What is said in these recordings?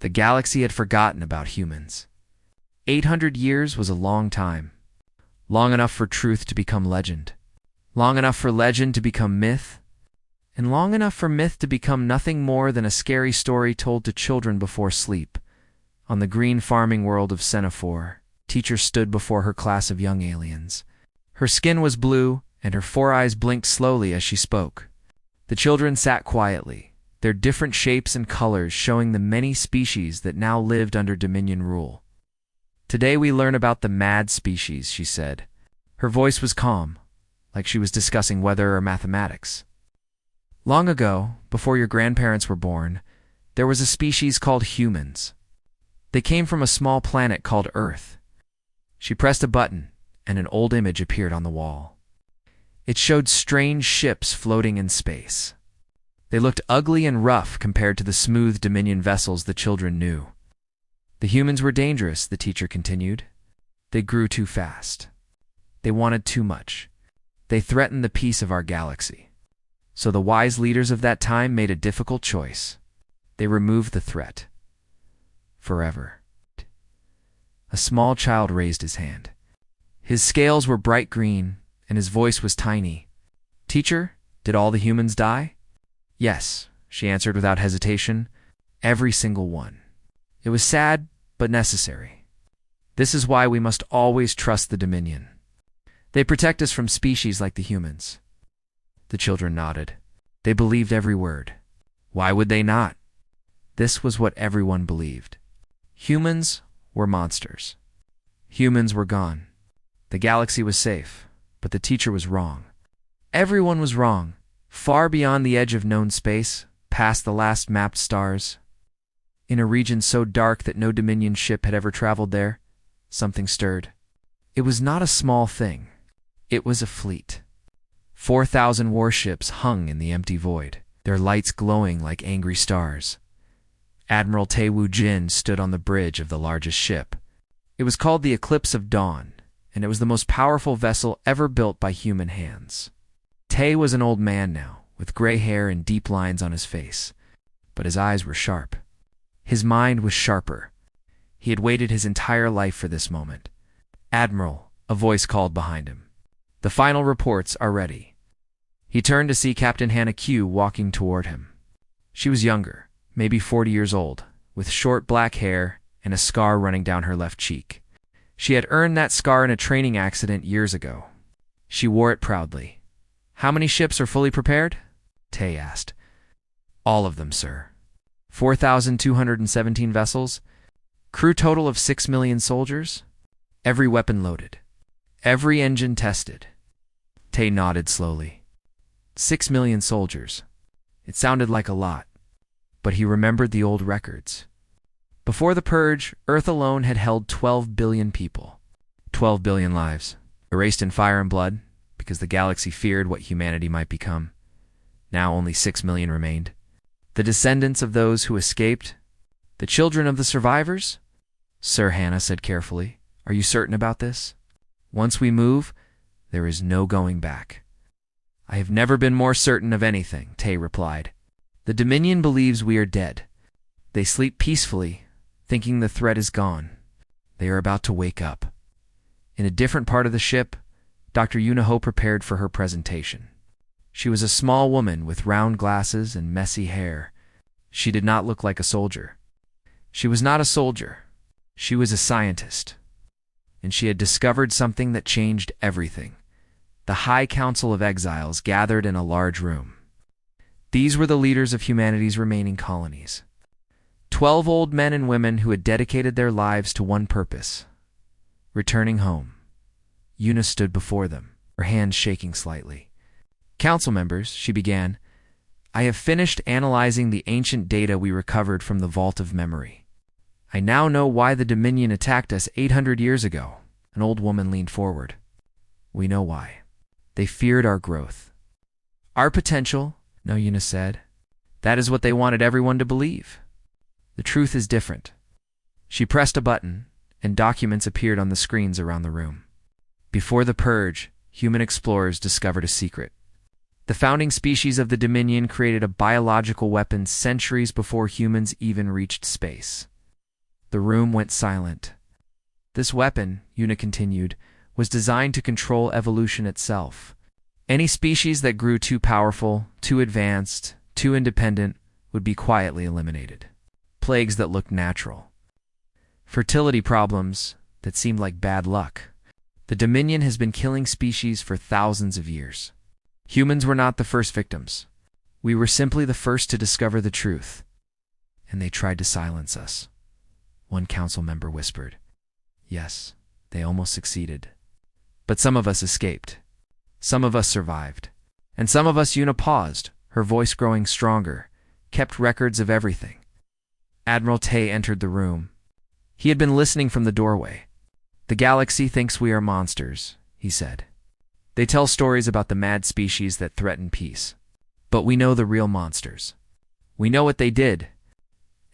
The galaxy had forgotten about humans. 800 years was a long time. Long enough for truth to become legend. Long enough for legend to become myth. And long enough for myth to become nothing more than a scary story told to children before sleep. On the green farming world of Semaphore, teacher stood before her class of young aliens. Her skin was blue, and her 4 eyes blinked slowly as she spoke. The children sat quietly, their different shapes and colors showing the many species that now lived under Dominion rule. Today we learn about the mad species, she said. Her voice was calm, like she was discussing weather or mathematics. Long ago, before your grandparents were born, there was a species called humans. They came from a small planet called Earth. She pressed a button, and an old image appeared on the wall. It showed strange ships floating in space. They looked ugly and rough compared to the smooth Dominion vessels the children knew. The humans were dangerous, the teacher continued. They grew too fast. They wanted too much. They threatened the peace of our galaxy. So the wise leaders of that time made a difficult choice. They removed the threat. Forever. A small child raised his hand. His scales were bright green, and his voice was tiny. Teacher, did all the humans die? Yes, she answered without hesitation. Every single one. It was sad, but necessary. This is why we must always trust the Dominion. They protect us from species like the humans. The children nodded. They believed every word. Why would they not? This was what everyone believed. Humans were monsters. Humans were gone. The galaxy was safe, but the teacher was wrong. Everyone was wrong, far beyond the edge of known space, past the last mapped stars. In a region so dark that no Dominion ship had ever traveled there, something stirred. It was not a small thing. It was a fleet. 4,000 warships hung in the empty void, their lights glowing like angry stars. Admiral Taewoo Jin stood on the bridge of the largest ship. It was called the Eclipse of Dawn, and it was the most powerful vessel ever built by human hands. Tae was an old man now, with gray hair and deep lines on his face, but his eyes were sharp. His mind was sharper. He had waited his entire life for this moment. Admiral, a voice called behind him. The final reports are ready. He turned to see Captain Hannah Q walking toward him. She was younger, maybe 40 years old, with short black hair and a scar running down her left cheek. She had earned that scar in a training accident years ago. She wore it proudly. How many ships are fully prepared? Tae asked. All of them, sir. 4,217 vessels. Crew total of 6 million soldiers. Every weapon loaded. Every engine tested. Tae nodded slowly. 6 million soldiers. It sounded like a lot. But he remembered the old records. Before the Purge, Earth alone had held 12 billion people. 12 billion lives, erased in fire and blood, because the galaxy feared what humanity might become. Now only 6 million remained. The descendants of those who escaped, the children of the survivors? Sir, Hannah said carefully, are you certain about this? Once we move, there is no going back. I have never been more certain of anything, Tae replied. The Dominion believes we are dead. They sleep peacefully, thinking the threat is gone. They are about to wake up. In a different part of the ship, Dr. Yunaho prepared for her presentation. She was a small woman with round glasses and messy hair. She did not look like a soldier. She was not a soldier. She was a scientist. And she had discovered something that changed everything. The High Council of Exiles gathered in a large room. These were the leaders of humanity's remaining colonies. 12 old men and women who had dedicated their lives to one purpose: returning home. Yuna stood before them, her hands shaking slightly. Council members, she began, I have finished analyzing the ancient data we recovered from the Vault of Memory. I now know why the Dominion attacked us 800 years ago. An old woman leaned forward. We know why. They feared our growth. Our potential, no, Yuna said. That is what they wanted everyone to believe. The truth is different. She pressed a button, and documents appeared on the screens around the room. Before the Purge, human explorers discovered a secret. The founding species of the Dominion created a biological weapon centuries before humans even reached space. The room went silent. This weapon, Una continued, was designed to control evolution itself. Any species that grew too powerful, too advanced, too independent would be quietly eliminated. Plagues that looked natural. Fertility problems that seemed like bad luck. The Dominion has been killing species for thousands of years. Humans were not the first victims. We were simply the first to discover the truth. And they tried to silence us. One council member whispered. Yes, they almost succeeded. But some of us escaped. Some of us survived. And some of us, Una paused, her voice growing stronger, kept records of everything. Admiral Tay entered the room. He had been listening from the doorway. The galaxy thinks we are monsters, he said. They tell stories about the mad species that threaten peace. But we know the real monsters. We know what they did.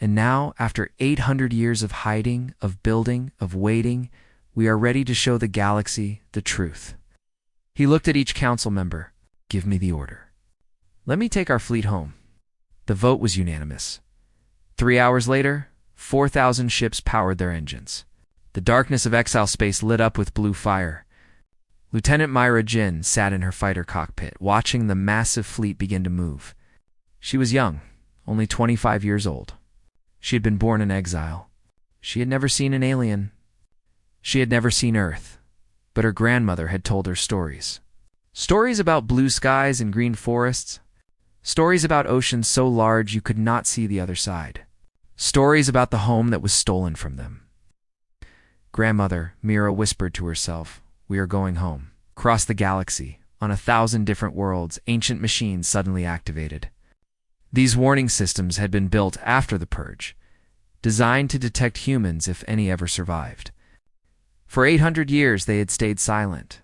And now, after 800 years of hiding, of building, of waiting, we are ready to show the galaxy the truth. He looked at each council member. Give me the order. Let me take our fleet home. The vote was unanimous. 3 hours later, 4,000 ships powered their engines. The darkness of exile space lit up with blue fire. Lieutenant Myra Jin sat in her fighter cockpit, watching the massive fleet begin to move. She was young, only 25 years old. She had been born in exile. She had never seen an alien. She had never seen Earth. But her grandmother had told her stories. Stories about blue skies and green forests. Stories about oceans so large you could not see the other side. Stories about the home that was stolen from them. Grandmother, Mira whispered to herself, we are going home. Across the galaxy, on 1,000 different worlds, ancient machines suddenly activated. These warning systems had been built after the Purge, designed to detect humans if any ever survived. For 800 years they had stayed silent.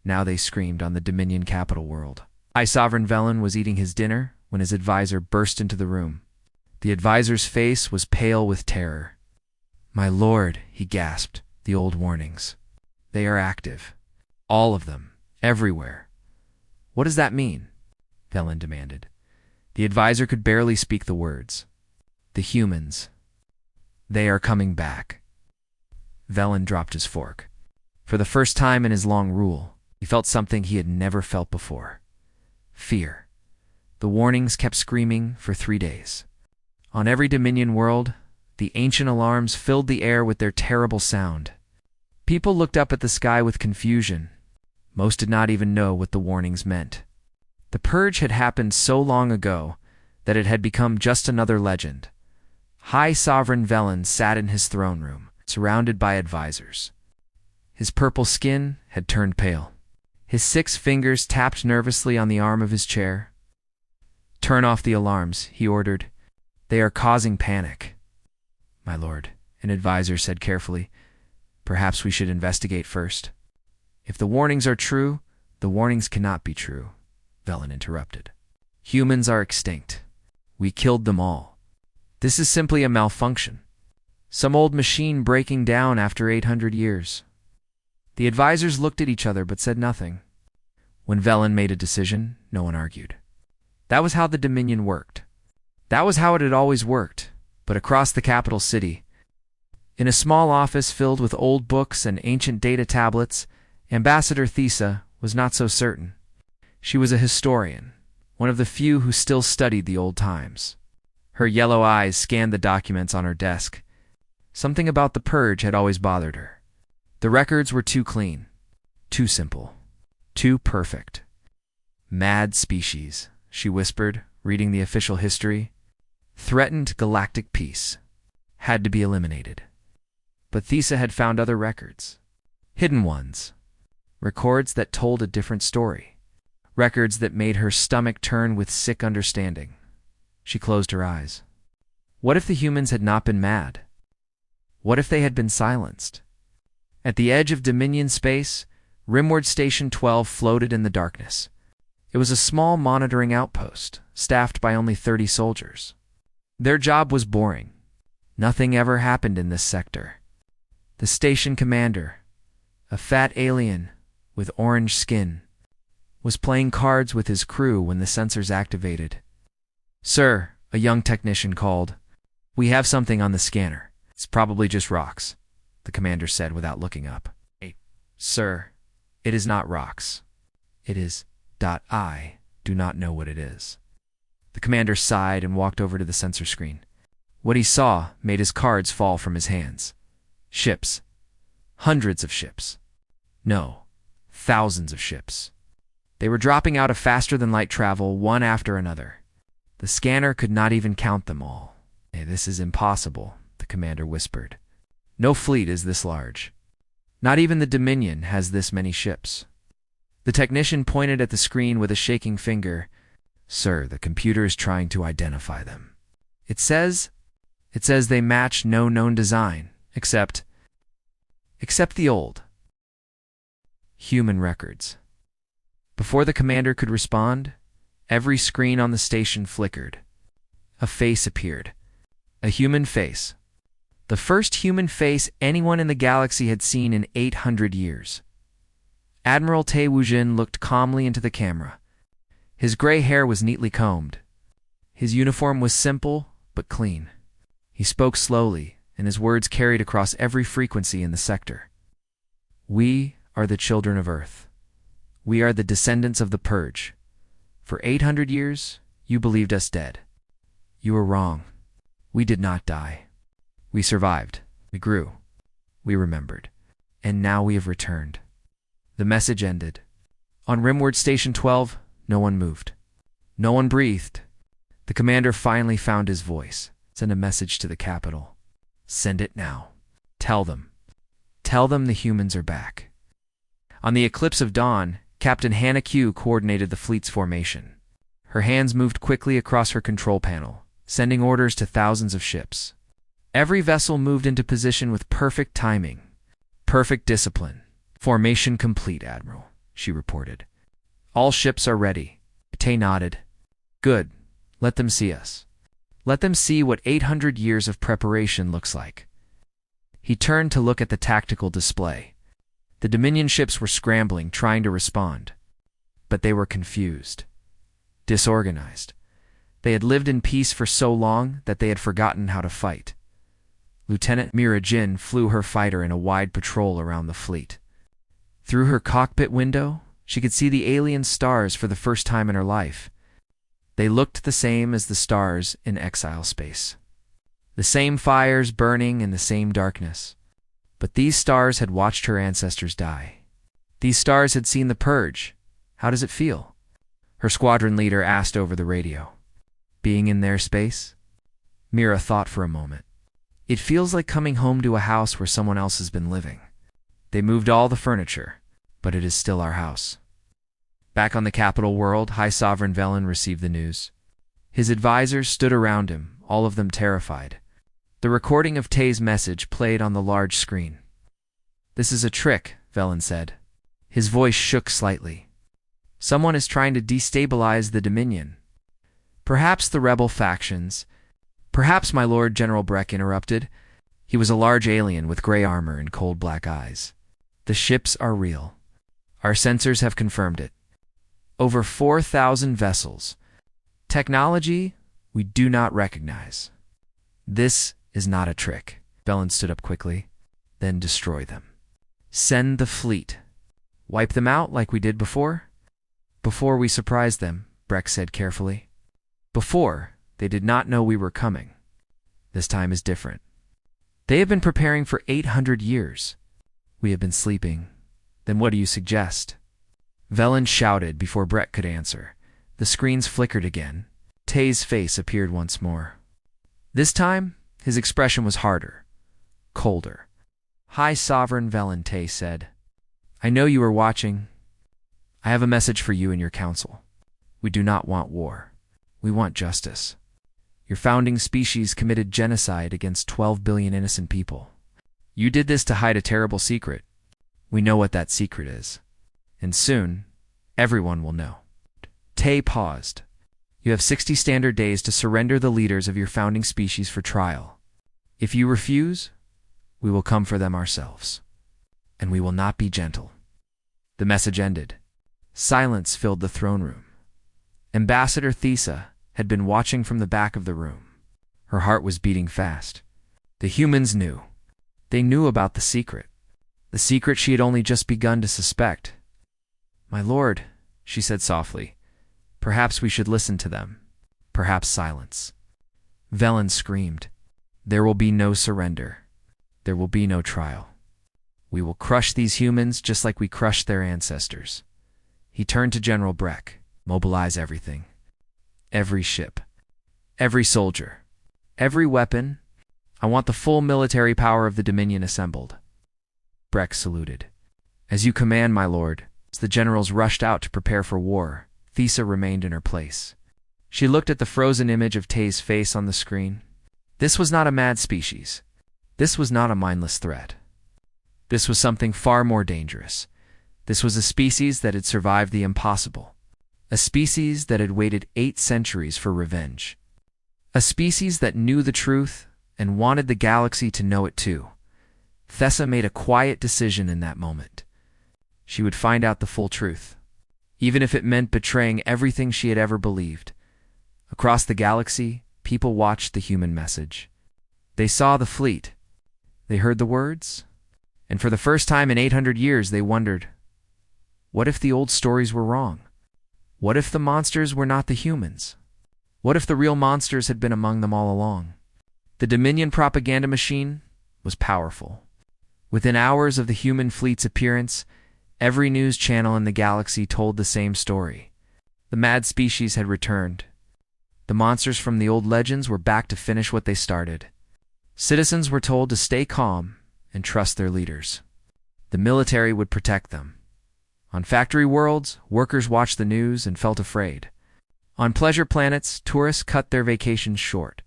Now they screamed on the Dominion capital world. High Sovereign Velen was eating his dinner when his advisor burst into the room. The advisor's face was pale with terror. My lord, he gasped, the old warnings. They are active. All of them. Everywhere. What does that mean? Velen demanded. The advisor could barely speak the words. The humans. They are coming back. Velen dropped his fork. For the first time in his long rule, he felt something he had never felt before. Fear. The warnings kept screaming for 3 days. On every Dominion world, the ancient alarms filled the air with their terrible sound. People looked up at the sky with confusion. Most did not even know what the warnings meant. The Purge had happened so long ago that it had become just another legend. High Sovereign Velen sat in his throne room, surrounded by advisors. His purple skin had turned pale. His 6 fingers tapped nervously on the arm of his chair. Turn off the alarms, he ordered. They are causing panic. My lord, an advisor said carefully. Perhaps we should investigate first. If the warnings are true, the warnings cannot be true, Velen interrupted. Humans are extinct. We killed them all. This is simply a malfunction. Some old machine breaking down after 800 years. The advisors looked at each other but said nothing. When Velen made a decision, no one argued. That was how the Dominion worked. That was how it had always worked, but across the capital city. In a small office filled with old books and ancient data tablets, Ambassador Thesa was not so certain. She was a historian, one of the few who still studied the old times. Her yellow eyes scanned the documents on her desk. Something about the Purge had always bothered her. The records were too clean, too simple, too perfect. Mad species, she whispered, reading the official history. Threatened galactic peace. Had to be eliminated. But Thesa had found other records. Hidden ones. Records that told a different story. Records that made her stomach turn with sick understanding. She closed her eyes. What if the humans had not been mad? What if they had been silenced? At the edge of Dominion space, Rimward Station 12 floated in the darkness. It was a small monitoring outpost, staffed by only 30 soldiers. Their job was boring. Nothing ever happened in this sector. The station commander, a fat alien with orange skin, was playing cards with his crew when the sensors activated. Sir, a young technician called. We have something on the scanner. It's probably just rocks, the commander said without looking up. Hey, sir, it is not rocks. It is. I do not know what it is. The commander sighed and walked over to the sensor screen. What he saw made his cards fall from his hands. Ships. Hundreds of ships. No, thousands of ships. They were dropping out of faster-than-light travel, one after another. The scanner could not even count them all. Hey, this is impossible, the commander whispered. No fleet is this large. Not even the Dominion has this many ships. The technician pointed at the screen with a shaking finger. Sir, the computer is trying to identify them. It says they match no known design, except the old human records. Before the commander could respond, every screen on the station flickered. A face appeared. A human face. The first human face anyone in the galaxy had seen in 800 years. Admiral Te Wujin looked calmly into the camera. His gray hair was neatly combed. His uniform was simple but clean. He spoke slowly, and his words carried across every frequency in the sector. We are the children of Earth. We are the descendants of the Purge. For 800 years, you believed us dead. You were wrong. We did not die. We survived. We grew. We remembered. And now we have returned. The message ended. On Rimward Station 12, no one moved. No one breathed. The commander finally found his voice. Send a message to the capital. Send it now. Tell them. Tell them the humans are back. On the eclipse of dawn, Captain Hannah Q coordinated the fleet's formation. Her hands moved quickly across her control panel, sending orders to thousands of ships. Every vessel moved into position with perfect timing, perfect discipline. Formation complete, Admiral, she reported. All ships are ready. Tay nodded. Good. Let them see us. Let them see what 800 years of preparation looks like. He turned to look at the tactical display. The Dominion ships were scrambling, trying to respond. But they were confused. Disorganized. They had lived in peace for so long that they had forgotten how to fight. Lieutenant Mira Jin flew her fighter in a wide patrol around the fleet. Through her cockpit window, she could see the alien stars for the first time in her life. They looked the same as the stars in exile space. The same fires burning in the same darkness. But these stars had watched her ancestors die. These stars had seen the Purge. How does it feel? Her squadron leader asked over the radio. Being in their space? Mira thought for a moment. It feels like coming home to a house where someone else has been living. They moved all the furniture, but it is still our house. Back on the capital world, High Sovereign Velen received the news. His advisors stood around him, all of them terrified. The recording of Tay's message played on the large screen. This is a trick, Velen said. His voice shook slightly. Someone is trying to destabilize the Dominion. Perhaps the rebel factions. Perhaps my Lord General Breck interrupted. He was a large alien with gray armor and cold black eyes. The ships are real. Our sensors have confirmed it. Over 4,000 vessels. Technology we do not recognize. This is not a trick. Velen stood up quickly. Then destroy them. Send the fleet. Wipe them out like we did before? Before we surprised them, Breck said carefully. Before, they did not know we were coming. This time is different. They have been preparing for 800 years. We have been sleeping. Then what do you suggest? Velen shouted before Breck could answer. The screens flickered again. Tay's face appeared once more. This time, his expression was harder, colder. High Sovereign Velen, Tay said. I know you are watching. I have a message for you and your council. We do not want war. We want justice. Your founding species committed genocide against 12 billion innocent people. You did this to hide a terrible secret. We know what that secret is. And soon, everyone will know. Tay paused. You have 60 standard days to surrender the leaders of your founding species for trial. If you refuse, we will come for them ourselves. And we will not be gentle. The message ended. Silence filled the throne room. Ambassador Thesa had been watching from the back of the room. Her heart was beating fast. The humans knew. They knew about the secret she had only just begun to suspect. "My lord," she said softly, "perhaps we should listen to them. Perhaps silence." Velen screamed, "There will be no surrender. There will be no trial. We will crush these humans just like we crushed their ancestors." He turned to General Breck. "Mobilize everything. Every ship. Every soldier. Every weapon. I want the full military power of the Dominion assembled." Breck saluted. "As you command, my lord." As the generals rushed out to prepare for war, Thesa remained in her place. She looked at the frozen image of Tay's face on the screen. This was not a mad species. This was not a mindless threat. This was something far more dangerous. This was a species that had survived the impossible. A species that had waited 8 centuries for revenge. A species that knew the truth and wanted the galaxy to know it too. Thesa made a quiet decision in that moment. She would find out the full truth, even if it meant betraying everything she had ever believed. Across the galaxy, people watched the human message. They saw the fleet. They heard the words. And for the first time in 800 years, they wondered, what if the old stories were wrong? What if the monsters were not the humans? What if the real monsters had been among them all along? The Dominion propaganda machine was powerful. Within hours of the human fleet's appearance, every news channel in the galaxy told the same story. The mad species had returned. The monsters from the old legends were back to finish what they started. Citizens were told to stay calm and trust their leaders. The military would protect them. On factory worlds, workers watched the news and felt afraid. On pleasure planets, tourists cut their vacations short.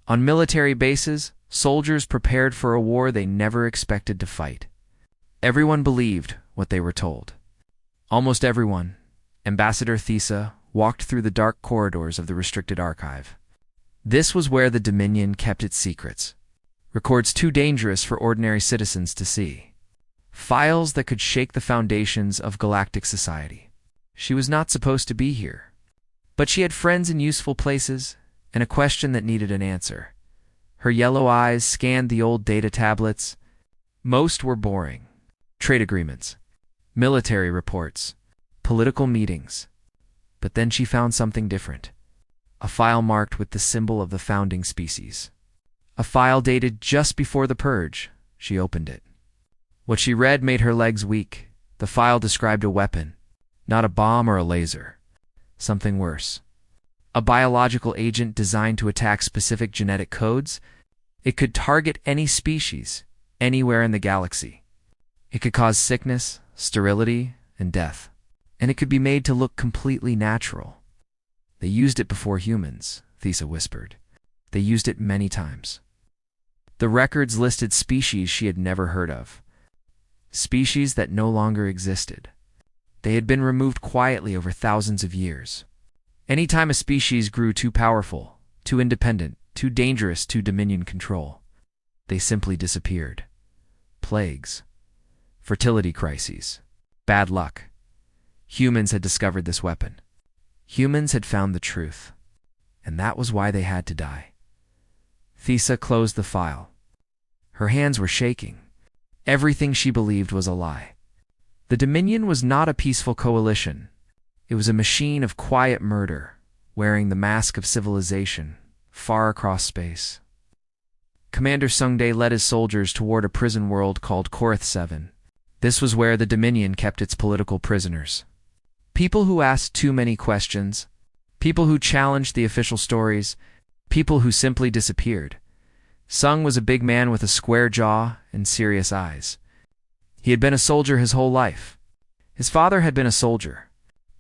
On military bases, soldiers prepared for a war they never expected to fight. Everyone believed what they were told. Almost everyone. Ambassador Thesa walked through the dark corridors of the restricted archive. This was where the Dominion kept its secrets. Records too dangerous for ordinary citizens to see. Files that could shake the foundations of galactic society. She was not supposed to be here. But she had friends in useful places, and a question that needed an answer. Her yellow eyes scanned the old data tablets. Most were boring. Trade agreements, military reports, political meetings. But then she found something different. A file marked with the symbol of the founding species. A file dated just before the purge. She opened it. What she read made her legs weak. The file described a weapon, not a bomb or a laser. Something worse. A biological agent designed to attack specific genetic codes. It could target any species, anywhere in the galaxy. It could cause sickness, sterility, and death. And it could be made to look completely natural. They used it before humans, Thesa whispered. They used it many times. The records listed species she had never heard of. Species that no longer existed. They had been removed quietly over thousands of years. Anytime a species grew too powerful, too independent, too dangerous to Dominion control, they simply disappeared. Plagues. Fertility crises. Bad luck. Humans had discovered this weapon. Humans had found the truth. And that was why they had to die. Thesa closed the file. Her hands were shaking. Everything she believed was a lie. The Dominion was not a peaceful coalition. It was a machine of quiet murder, wearing the mask of civilization, far across space. Commander Sungdae led his soldiers toward a prison world called Korath 7. This was where the Dominion kept its political prisoners. People who asked too many questions, people who challenged the official stories, people who simply disappeared. Sung was a big man with a square jaw and serious eyes. He had been a soldier his whole life. His father had been a soldier.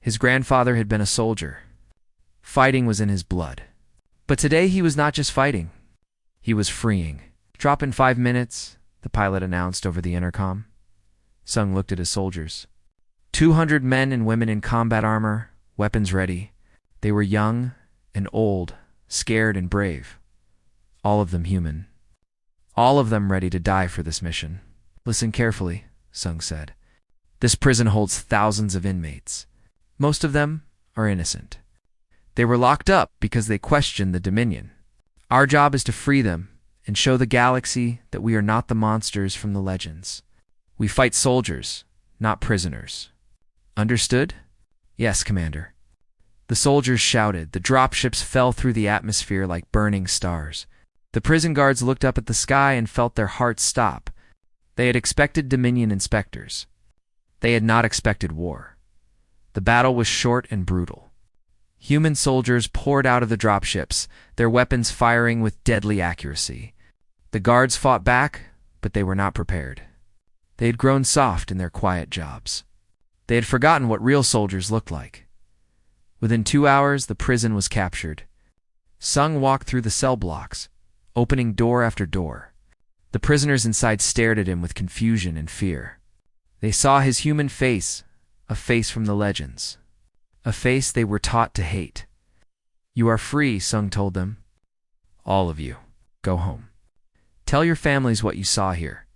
His grandfather had been a soldier. Fighting was in his blood. But today he was not just fighting. He was freeing. "Drop in 5 minutes," the pilot announced over the intercom. Sung looked at his soldiers. 200 men and women in combat armor, weapons ready. They were young and old, scared and brave. All of them human. All of them ready to die for this mission. "Listen carefully," Sung said. "This prison holds thousands of inmates. Most of them are innocent. They were locked up because they questioned the Dominion. Our job is to free them and show the galaxy that we are not the monsters from the legends. We fight soldiers, not prisoners. Understood? Yes, Commander. The soldiers shouted. The dropships fell through the atmosphere like burning stars. The prison guards looked up at the sky and felt their hearts stop. They had expected Dominion inspectors. They had not expected war. The battle was short and brutal. Human soldiers poured out of the dropships, their weapons firing with deadly accuracy. The guards fought back, but they were not prepared. They had grown soft in their quiet jobs. They had forgotten what real soldiers looked like. Within 2 hours, the prison was captured. Sung walked through the cell blocks, opening door after door. The prisoners inside stared at him with confusion and fear. They saw his human face, a face from the legends. A face they were taught to hate. You are free, Sung told them. All of you. Go home. Tell your families what you saw here.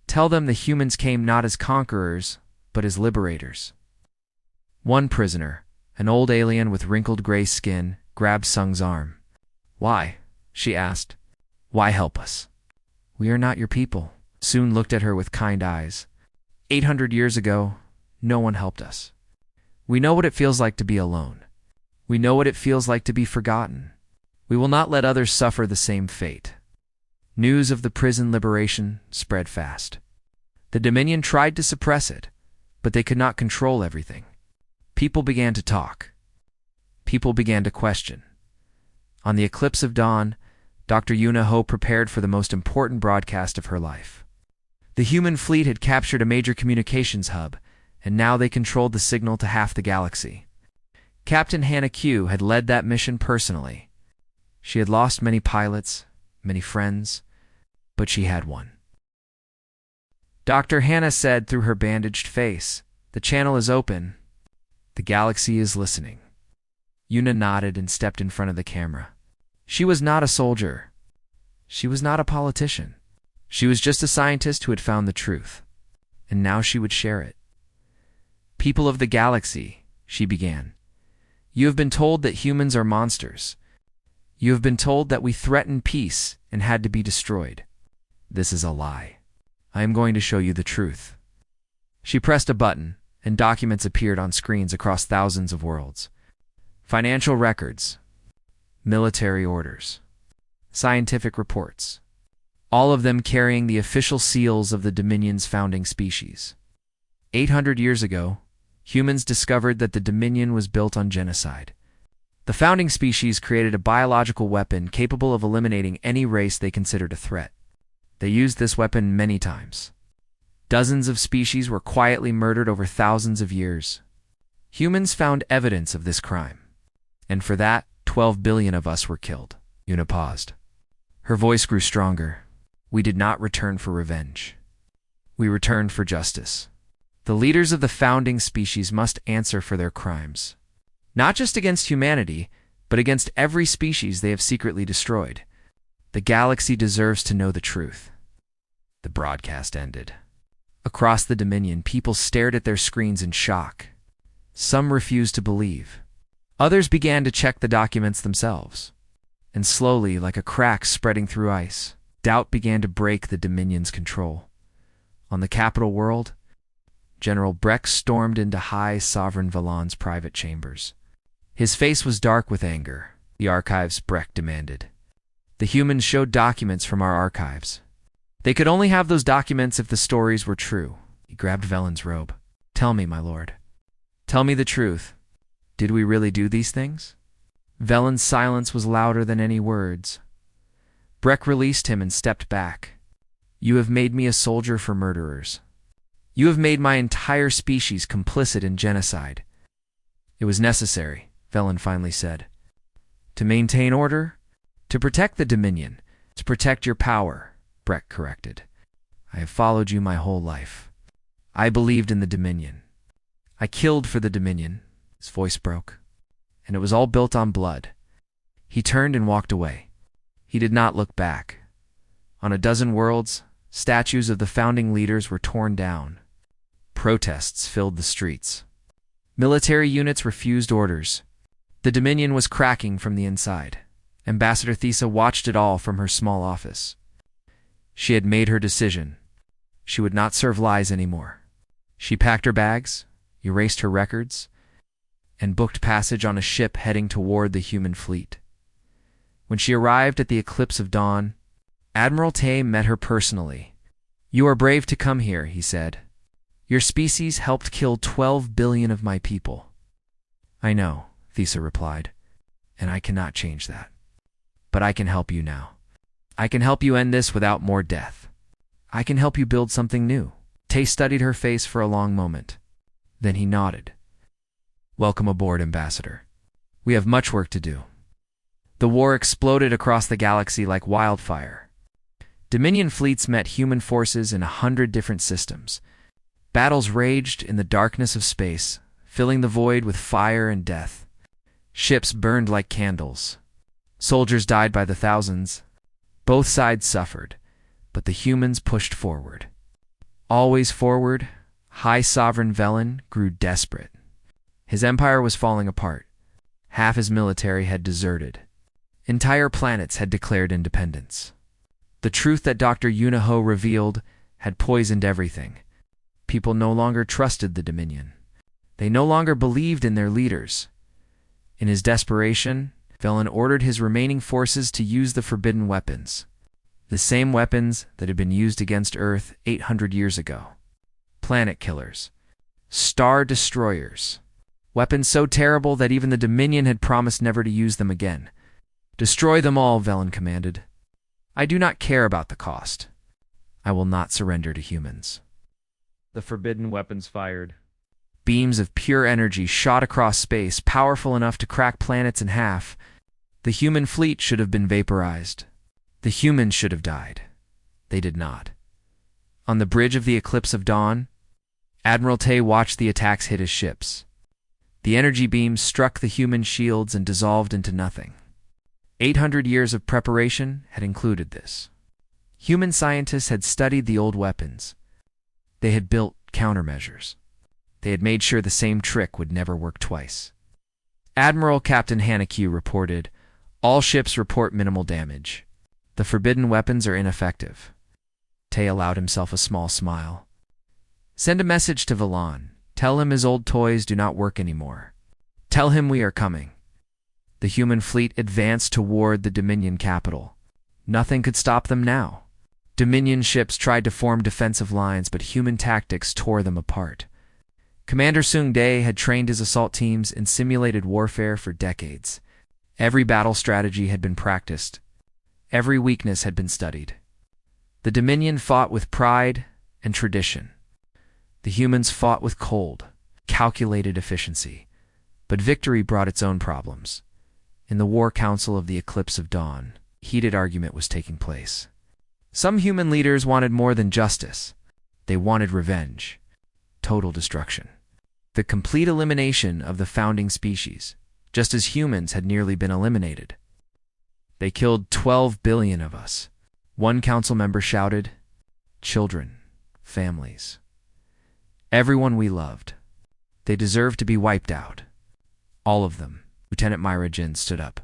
Tell them the humans came not as conquerors, but as liberators. One prisoner, an old alien with wrinkled gray skin, grabbed Sung's arm. Why? She asked. Why help us? We are not your people. Soon looked at her with kind eyes. 800 years ago, no one helped us. We know what it feels like to be alone. We know what it feels like to be forgotten. We will not let others suffer the same fate. News of the prison liberation spread fast. The Dominion tried to suppress it, but they could not control everything. People began to talk. People began to question. On the eclipse of dawn, Dr. Yuna Ho prepared for the most important broadcast of her life. The human fleet had captured a major communications hub, and now they controlled the signal to half the galaxy. Captain Hannah Q had led that mission personally. She had lost many pilots, many friends, but she had one. Dr. Hannah said through her bandaged face, "The channel is open. The galaxy is listening." Yuna nodded and stepped in front of the camera. She was not a soldier. She was not a politician. She was just a scientist who had found the truth, and now she would share it. People of the galaxy, she began. You have been told that humans are monsters. You have been told that we threatened peace and had to be destroyed. This is a lie. I am going to show you the truth. She pressed a button, and documents appeared on screens across thousands of worlds. Financial records, military orders, scientific reports, all of them carrying the official seals of the Dominion's founding species. 800 years ago, humans discovered that the Dominion was built on genocide. The founding species created a biological weapon capable of eliminating any race they considered a threat. They used this weapon many times. Dozens of species were quietly murdered over thousands of years. Humans found evidence of this crime, and for that, 12 billion of us were killed. Yuna paused. Her voice grew stronger. We did not return for revenge. We returned for justice. The leaders of the founding species must answer for their crimes, not just against humanity, but against every species they have secretly destroyed. The galaxy deserves to know the truth. The broadcast ended. Across the Dominion, people stared at their screens in shock. Some refused to believe. Others began to check the documents themselves. And slowly, like a crack spreading through ice, doubt began to break the Dominion's control. On the capital world, General Breck stormed into High Sovereign Valon's private chambers. His face was dark with anger. The archives, Breck demanded. The humans showed documents from our archives. They could only have those documents if the stories were true. He grabbed Velen's robe. Tell me, my lord. Tell me the truth. Did we really do these things? Velen's silence was louder than any words. Breck released him and stepped back. You have made me a soldier for murderers. You have made my entire species complicit in genocide. It was necessary, Velen finally said. To maintain order? To protect the Dominion. To protect your power, Breck corrected. I have followed you my whole life. I believed in the Dominion. I killed for the Dominion. His voice broke. And it was all built on blood. He turned and walked away. He did not look back. On a dozen worlds, statues of the founding leaders were torn down. Protests filled the streets. Military units refused orders. The Dominion was cracking from the inside. Ambassador Thesa watched it all from her small office. She had made her decision. She would not serve lies anymore. She packed her bags, erased her records, and booked passage on a ship heading toward the human fleet. When she arrived at the eclipse of dawn, Admiral Tay met her personally. "You are brave to come here," he said. "Your species helped kill 12 billion of my people." "I know," Thesa replied, "and I cannot change that. But I can help you now. I can help you end this without more death. I can help you build something new." Tay studied her face for a long moment. Then he nodded. "Welcome aboard, Ambassador. We have much work to do." The war exploded across the galaxy like wildfire. Dominion fleets met human forces in 100 different systems. Battles raged in the darkness of space, filling the void with fire and death. Ships burned like candles. Soldiers died by the thousands. Both sides suffered, but the humans pushed forward. Always forward, High Sovereign Velen grew desperate. His empire was falling apart. Half his military had deserted. Entire planets had declared independence. The truth that Dr. Yunaho revealed had poisoned everything. People no longer trusted the Dominion. They no longer believed in their leaders. In his desperation, Velen ordered his remaining forces to use the forbidden weapons. The same weapons that had been used against Earth 800 years ago. Planet killers. Star destroyers. Weapons so terrible that even the Dominion had promised never to use them again. "Destroy them all," Velen commanded. "I do not care about the cost. I will not surrender to humans." The forbidden weapons fired. Beams of pure energy shot across space, powerful enough to crack planets in half. The human fleet should have been vaporized. The humans should have died. They did not. On the bridge of the Eclipse of Dawn, Admiral Tay watched the attacks hit his ships. The energy beams struck the human shields and dissolved into nothing. 800 years of preparation had included this. Human scientists had studied the old weapons. They had built countermeasures. They had made sure the same trick would never work twice. Admiral Captain Haneke reported, "All ships report minimal damage. The forbidden weapons are ineffective." Tay allowed himself a small smile. "Send a message to Velen. Tell him his old toys do not work anymore. Tell him we are coming." The human fleet advanced toward the Dominion capital. Nothing could stop them now. Dominion ships tried to form defensive lines, but human tactics tore them apart. Commander Sung Dae had trained his assault teams in simulated warfare for decades. Every battle strategy had been practiced. Every weakness had been studied. The Dominion fought with pride and tradition. The humans fought with cold, calculated efficiency. But victory brought its own problems. In the War Council of the Eclipse of Dawn, heated argument was taking place. Some human leaders wanted more than justice. They wanted revenge. Total destruction. The complete elimination of the founding species, just as humans had nearly been eliminated. "They killed 12 billion of us," one council member shouted. "Children, families. Everyone we loved. They deserve to be wiped out. All of them." Lieutenant Myra Jin stood up.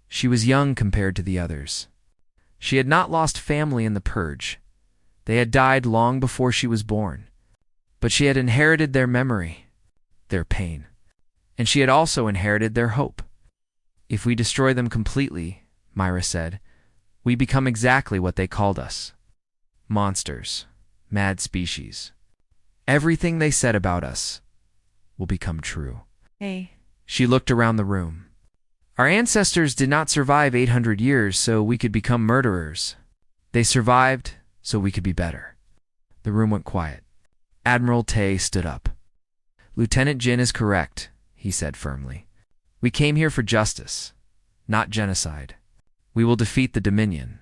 She was young compared to the others. She had not lost family in the purge. They had died long before she was born. But she had inherited their memory, their pain. And she had also inherited their hope. "If we destroy them completely," Myra said, "we become exactly what they called us. Monsters, mad species. Everything they said about us will become true." Hey. She looked around the room. "Our ancestors did not survive 800 years so we could become murderers. They survived so we could be better." The room went quiet. Admiral Tay stood up. "Lieutenant Jin is correct," he said firmly. "We came here for justice, not genocide. We will defeat the Dominion.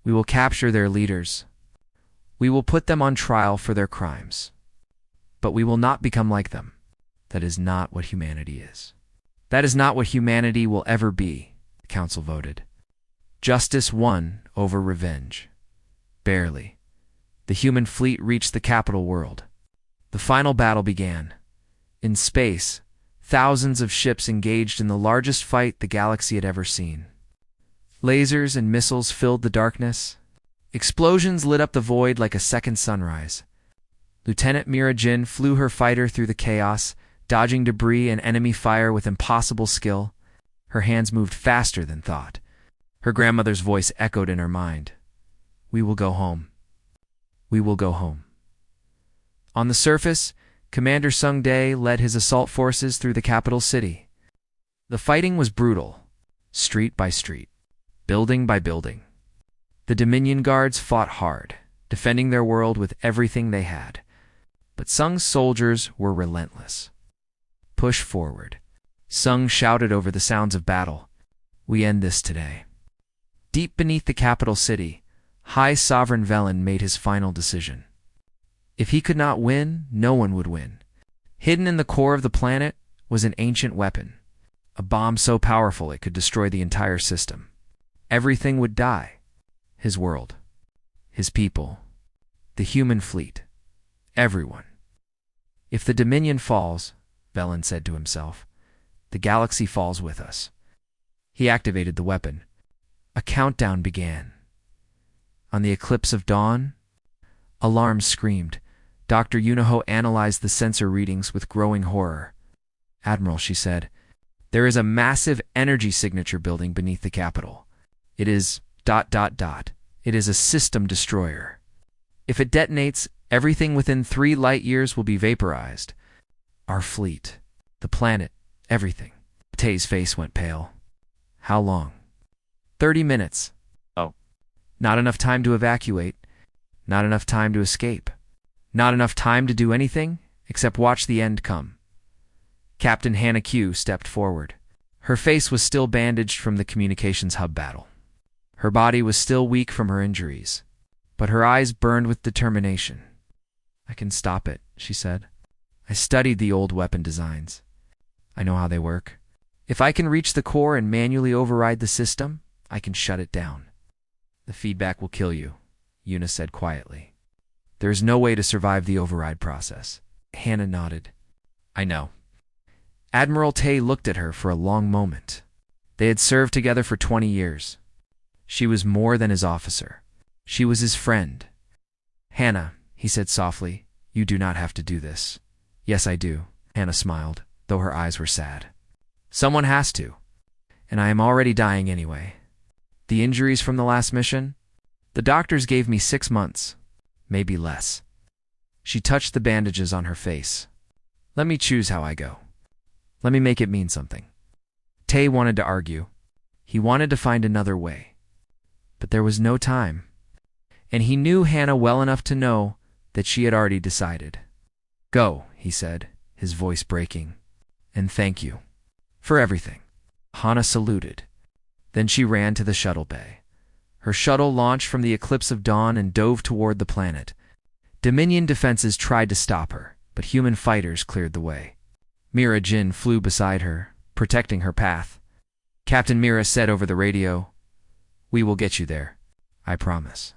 We will capture their leaders. We will put them on trial for their crimes. But we will not become like them. That is not what humanity is. That is not what humanity will ever be," the council voted. Justice won over revenge. Barely. The human fleet reached the capital world. The final battle began. In space, thousands of ships engaged in the largest fight the galaxy had ever seen. Lasers and missiles filled the darkness. Explosions lit up the void like a second sunrise. Lieutenant Mira Jin flew her fighter through the chaos, dodging debris and enemy fire with impossible skill. Her hands moved faster than thought. Her grandmother's voice echoed in her mind. "We will go home. We will go home." On the surface, Commander Sung Dae led his assault forces through the capital city. The fighting was brutal, street by street, building by building. The Dominion guards fought hard, defending their world with everything they had. But Sung's soldiers were relentless. "Push forward." Sung shouted over the sounds of battle. "We end this today." Deep beneath the capital city, High Sovereign Velen made his final decision. If he could not win, no one would win. Hidden in the core of the planet was an ancient weapon, a bomb so powerful it could destroy the entire system. Everything would die. His world, his people, the human fleet, everyone. If the Dominion falls, Velen said to himself, the galaxy falls with us. He activated the weapon. A countdown began. On the eclipse of dawn, alarms screamed. Dr. Yunoho analyzed the sensor readings with growing horror. "Admiral," she said, "there is a massive energy signature building beneath the capital. It is ... It is a system destroyer. If it detonates, everything within 3 light years will be vaporized. Our fleet, the planet, everything." Tay's face went pale. "How long?" 30 minutes. "Oh. Not enough time to evacuate. Not enough time to escape. Not enough time to do anything except watch the end come." Captain Hannah Q stepped forward. Her face was still bandaged from the communications hub battle. Her body was still weak from her injuries, but her eyes burned with determination. "I can stop it," she said. "I studied the old weapon designs. I know how they work. If I can reach the core and manually override the system, I can shut it down." "The feedback will kill you," Yuna said quietly. "There is no way to survive the override process." Hannah nodded. "I know." Admiral Tay looked at her for a long moment. They had served together for 20 years. She was more than his officer. She was his friend. "Hannah," he said softly, "you do not have to do this." "Yes, I do," Hannah smiled, though her eyes were sad. "Someone has to. And I am already dying anyway. The injuries from the last mission? The doctors gave me 6 months. Maybe less." She touched the bandages on her face. "Let me choose how I go. Let me make it mean something." Tay wanted to argue. He wanted to find another way. But there was no time. And he knew Hannah well enough to know that she had already decided. "Go," he said, his voice breaking. "And thank you. For everything." Hannah saluted. Then she ran to the shuttle bay. Her shuttle launched from the eclipse of dawn and dove toward the planet. Dominion defenses tried to stop her, but human fighters cleared the way. Mira Jin flew beside her, protecting her path. Captain Mira said over the radio, "We will get you there. I promise."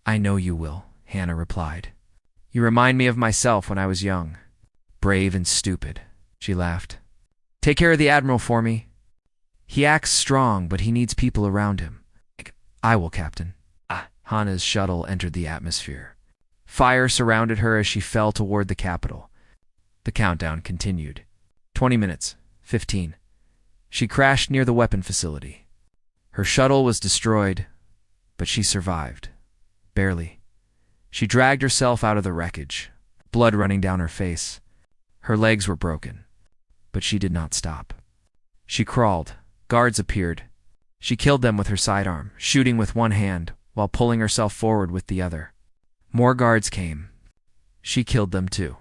"I know you will," Hannah replied. "You remind me of myself when I was young. Brave and stupid." She laughed. "Take care of the Admiral for me. He acts strong, but he needs people around him." "I will, Captain." Hannah's shuttle entered the atmosphere. Fire surrounded her as she fell toward the capital. The countdown continued. 20 minutes. 15. She crashed near the weapon facility. Her shuttle was destroyed, but she survived. Barely. She dragged herself out of the wreckage, blood running down her face. Her legs were broken, but she did not stop. She crawled. Guards appeared. She killed them with her sidearm, shooting with one hand while pulling herself forward with the other. More guards came. She killed them too.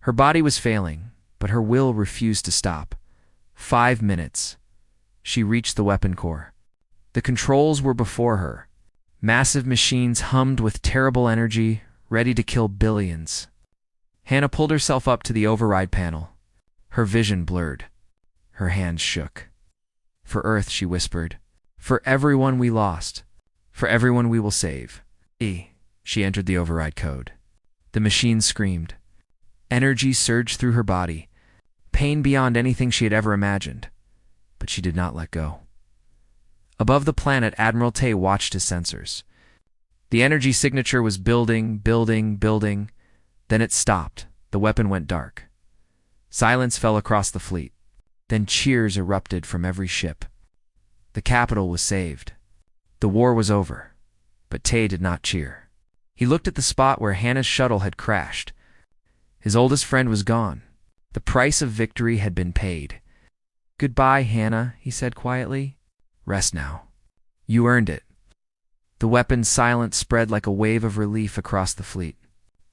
Her body was failing, but her will refused to stop. 5 minutes. She reached the weapon core. The controls were before her. Massive machines hummed with terrible energy, ready to kill billions. Hannah pulled herself up to the override panel. Her vision blurred. Her hands shook. "For Earth," she whispered. "For everyone we lost. For everyone we will save." She entered the override code. The machine screamed. Energy surged through her body. Pain beyond anything she had ever imagined. But she did not let go. Above the planet, Admiral Tay watched his sensors. The energy signature was building, building. Then it stopped. The weapon went dark. Silence fell across the fleet. Then cheers erupted from every ship. The capital was saved. The war was over. But Tay did not cheer. He looked at the spot where Hannah's shuttle had crashed. His oldest friend was gone. The price of victory had been paid. "Goodbye, Hannah," he said quietly. "Rest now. You earned it." The weapon's silence spread like a wave of relief across the fleet.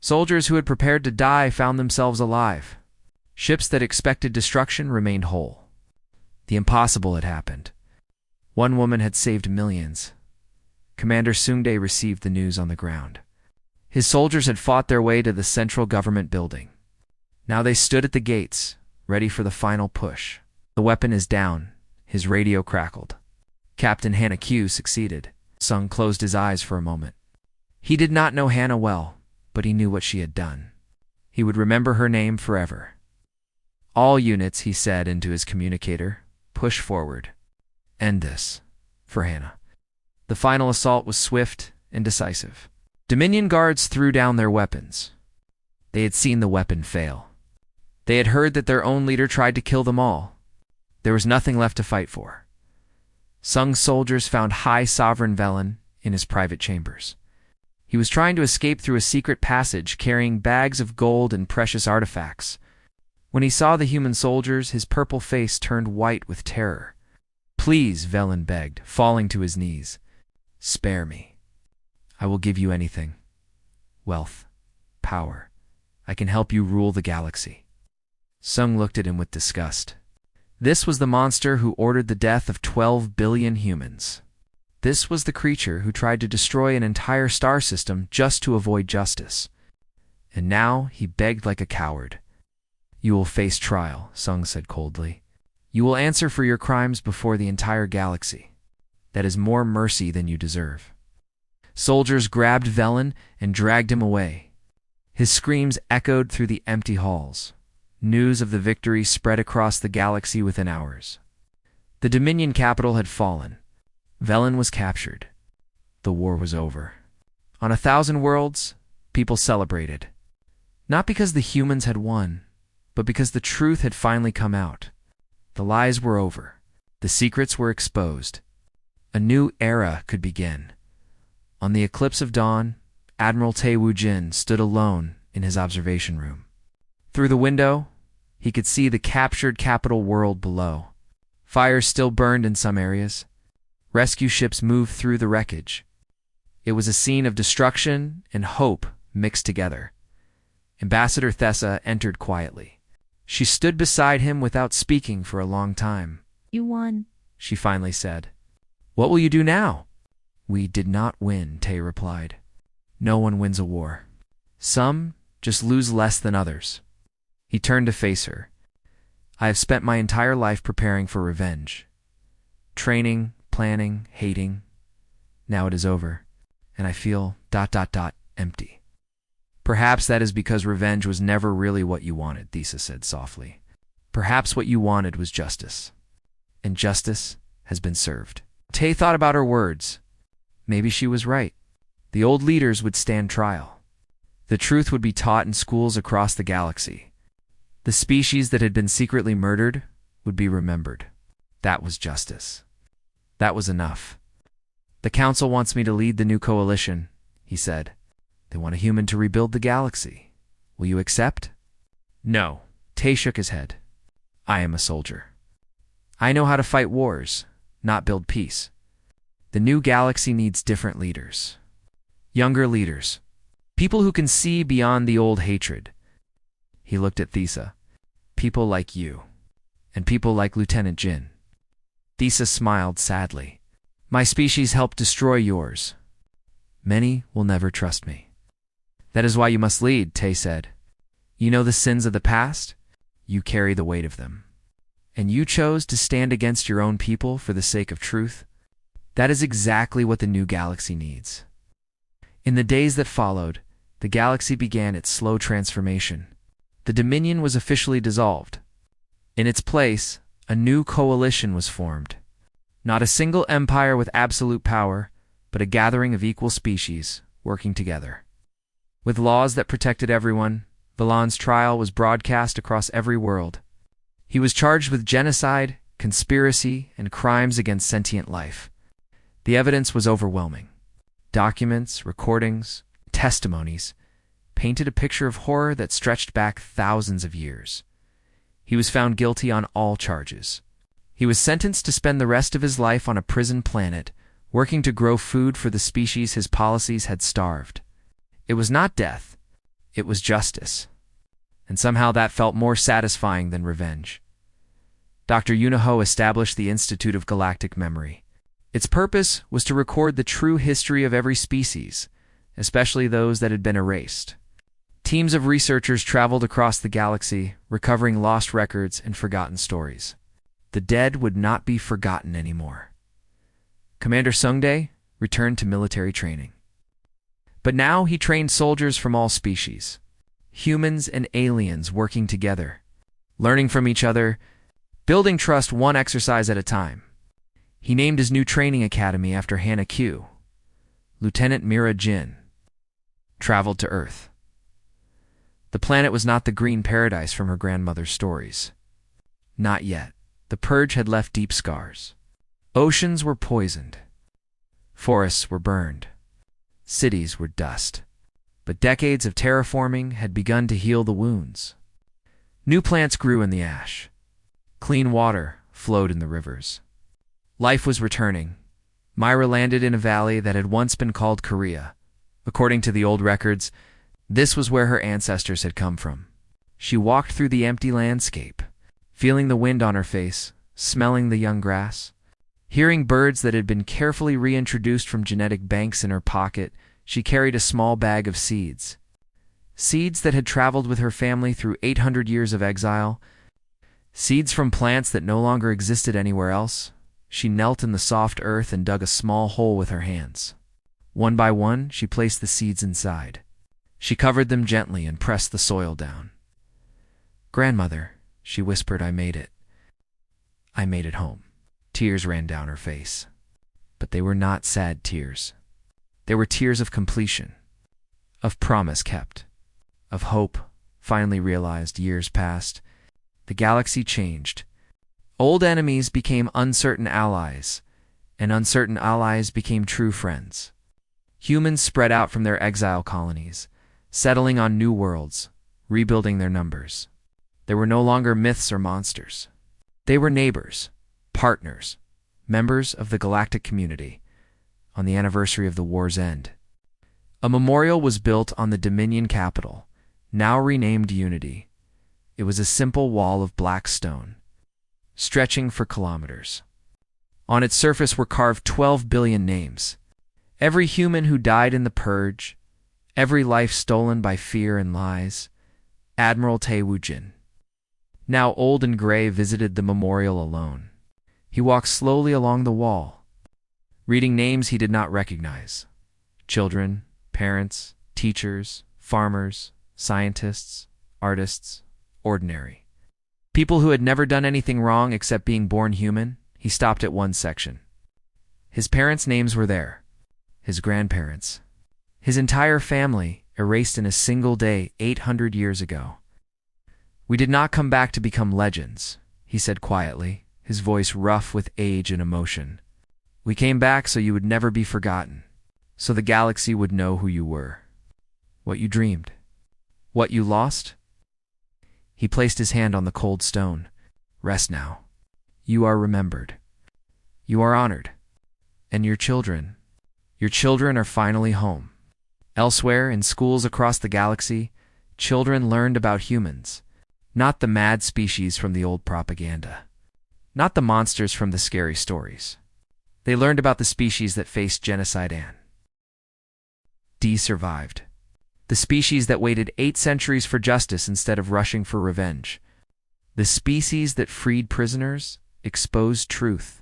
Soldiers who had prepared to die found themselves alive. Ships that expected destruction remained whole. The impossible had happened. One woman had saved millions. Commander Sungdae received the news on the ground. His soldiers had fought their way to the central government building. Now they stood at the gates, ready for the final push. "The weapon is down," his radio crackled. Captain Hannah Q succeeded. Sung closed his eyes for a moment. He did not know Hannah well, but he knew what she had done. He would remember her name forever. "All units," he said into his communicator, "push forward. End this." For Hannah. The final assault was swift and decisive. Dominion guards threw down their weapons. They had seen the weapon fail. They had heard that their own leader tried to kill them all. There was nothing left to fight for. Sung's soldiers found High Sovereign Velen in his private chambers. He was trying to escape through a secret passage carrying bags of gold and precious artifacts. When he saw the human soldiers, his purple face turned white with terror. "Please," Velen begged, falling to his knees. "Spare me. I will give you anything. Wealth. Power. I can help you rule the galaxy." Sung looked at him with disgust. This was the monster who ordered the death of 12 billion humans. This was the creature who tried to destroy an entire star system just to avoid justice. And now he begged like a coward. "You will face trial," Sung said coldly. "You will answer for your crimes before the entire galaxy. That is more mercy than you deserve." Soldiers grabbed Velen and dragged him away. His screams echoed through the empty halls. News of the victory spread across the galaxy within hours. The Dominion capital had fallen. Velen was captured. The war was over. On 1,000 worlds, people celebrated. Not because the humans had won, but because the truth had finally come out. The lies were over. The secrets were exposed. A new era could begin. On the eclipse of dawn, Admiral Tay Woo-jin stood alone in his observation room. Through the window, he could see the captured capital world below. Fires still burned in some areas. Rescue ships moved through the wreckage. It was a scene of destruction and hope mixed together. Ambassador Thessa entered quietly. She stood beside him without speaking for a long time. "You won," she finally said. "What will you do now?" "We did not win," Tay replied. "No one wins a war. Some just lose less than others." He turned to face her. "I have spent my entire life preparing for revenge. Training, planning, hating. Now it is over, and I feel ... empty." "Perhaps that is because revenge was never really what you wanted," Thesa said softly. "Perhaps what you wanted was justice. And justice has been served." Tay thought about her words. Maybe she was right. The old leaders would stand trial. The truth would be taught in schools across the galaxy. The species that had been secretly murdered would be remembered. That was justice. That was enough. "The Council wants me to lead the new coalition," he said. "They want a human to rebuild the galaxy. Will you accept?" "No." Tay shook his head. "I am a soldier. I know how to fight wars, not build peace. The new galaxy needs different leaders. Younger leaders. People who can see beyond the old hatred." He looked at Thesa. "People like you. And people like Lieutenant Jin." Thesa smiled sadly. "My species helped destroy yours. Many will never trust me." "That is why you must lead," Tay said. "You know the sins of the past? You carry the weight of them. And you chose to stand against your own people for the sake of truth. That is exactly what the new galaxy needs." In the days that followed, the galaxy began its slow transformation. The Dominion was officially dissolved. In its place, a new coalition was formed. Not a single empire with absolute power, but a gathering of equal species working together. With laws that protected everyone, Valan's trial was broadcast across every world. He was charged with genocide, conspiracy, and crimes against sentient life. The evidence was overwhelming. Documents, recordings, testimonies painted a picture of horror that stretched back thousands of years. He was found guilty on all charges. He was sentenced to spend the rest of his life on a prison planet, working to grow food for the species his policies had starved. It was not death, it was justice. And somehow that felt more satisfying than revenge. Dr. Yunaho established the Institute of Galactic Memory. Its purpose was to record the true history of every species, especially those that had been erased. Teams of researchers traveled across the galaxy, recovering lost records and forgotten stories. The dead would not be forgotten anymore. Commander Sungdae returned to military training. But now he trained soldiers from all species, humans and aliens working together, learning from each other, building trust one exercise at a time. He named his new training academy after Hannah Q. Lieutenant Mira Jin traveled to Earth. The planet was not the green paradise from her grandmother's stories. Not yet. The purge had left deep scars. Oceans were poisoned. Forests were burned. Cities were dust. But decades of terraforming had begun to heal the wounds. New plants grew in the ash. Clean water flowed in the rivers. Life was returning. Myra landed in a valley that had once been called Korea. According to the old records, this was where her ancestors had come from. She walked through the empty landscape, feeling the wind on her face, smelling the young grass. Hearing birds that had been carefully reintroduced from genetic banks in her pocket, she carried a small bag of seeds. Seeds that had traveled with her family through 800 years of exile. Seeds from plants that no longer existed anywhere else. She knelt in the soft earth and dug a small hole with her hands. One by one, she placed the seeds inside. She covered them gently and pressed the soil down. "Grandmother," she whispered, "I made it. I made it home." Tears ran down her face. But they were not sad tears. They were tears of completion, of promise kept, of hope finally realized. Years passed. The galaxy changed. Old enemies became uncertain allies, and uncertain allies became true friends. Humans spread out from their exile colonies, settling on new worlds, rebuilding their numbers. They were no longer myths or monsters. They were neighbors, partners, members of the galactic community. On the anniversary of the war's end, a memorial was built on the Dominion capital, now renamed Unity. It was a simple wall of black stone, stretching for kilometers. On its surface were carved 12 billion names. Every human who died in the purge, every life stolen by fear and lies. Admiral Tae Woo-jin, now old and gray, visited the memorial alone. He walked slowly along the wall, reading names he did not recognize. Children, parents, teachers, farmers, scientists, artists, ordinary. People who had never done anything wrong except being born human. He stopped at one section. His parents' names were there. His grandparents. His entire family, erased in a single day 800 years ago. "We did not come back to become legends," he said quietly, his voice rough with age and emotion. "We came back so you would never be forgotten, so the galaxy would know who you were, what you dreamed, what you lost." He placed his hand on the cold stone. "Rest now. You are remembered. You are honored. And your children are finally home." Elsewhere, in schools across the galaxy, children learned about humans, not the mad species from the old propaganda, not the monsters from the scary stories. They learned about the species that faced genocide and survived. The species that waited 8 centuries for justice instead of rushing for revenge. The species that freed prisoners, exposed truth,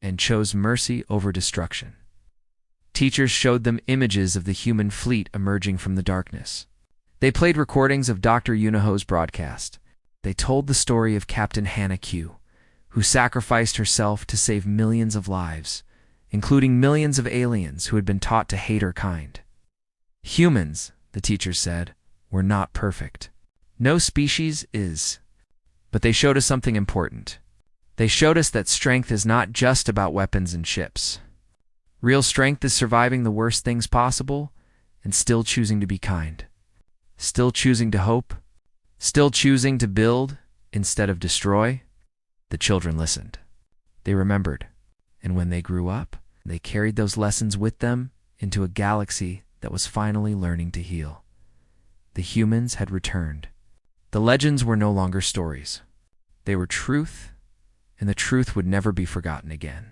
and chose mercy over destruction. Teachers showed them images of the human fleet emerging from the darkness. They played recordings of Dr. Yunaho's broadcast. They told the story of Captain Hannah Q, who sacrificed herself to save millions of lives, including millions of aliens who had been taught to hate her kind. Humans, the teacher said, were not perfect. No species is. But they showed us something important. They showed us that strength is not just about weapons and ships. Real strength is surviving the worst things possible and still choosing to be kind. Still choosing to hope. Still choosing to build instead of destroy. The children listened. They remembered. And when they grew up, they carried those lessons with them into a galaxy that was finally learning to heal. The humans had returned. The legends were no longer stories. They were truth, and the truth would never be forgotten again.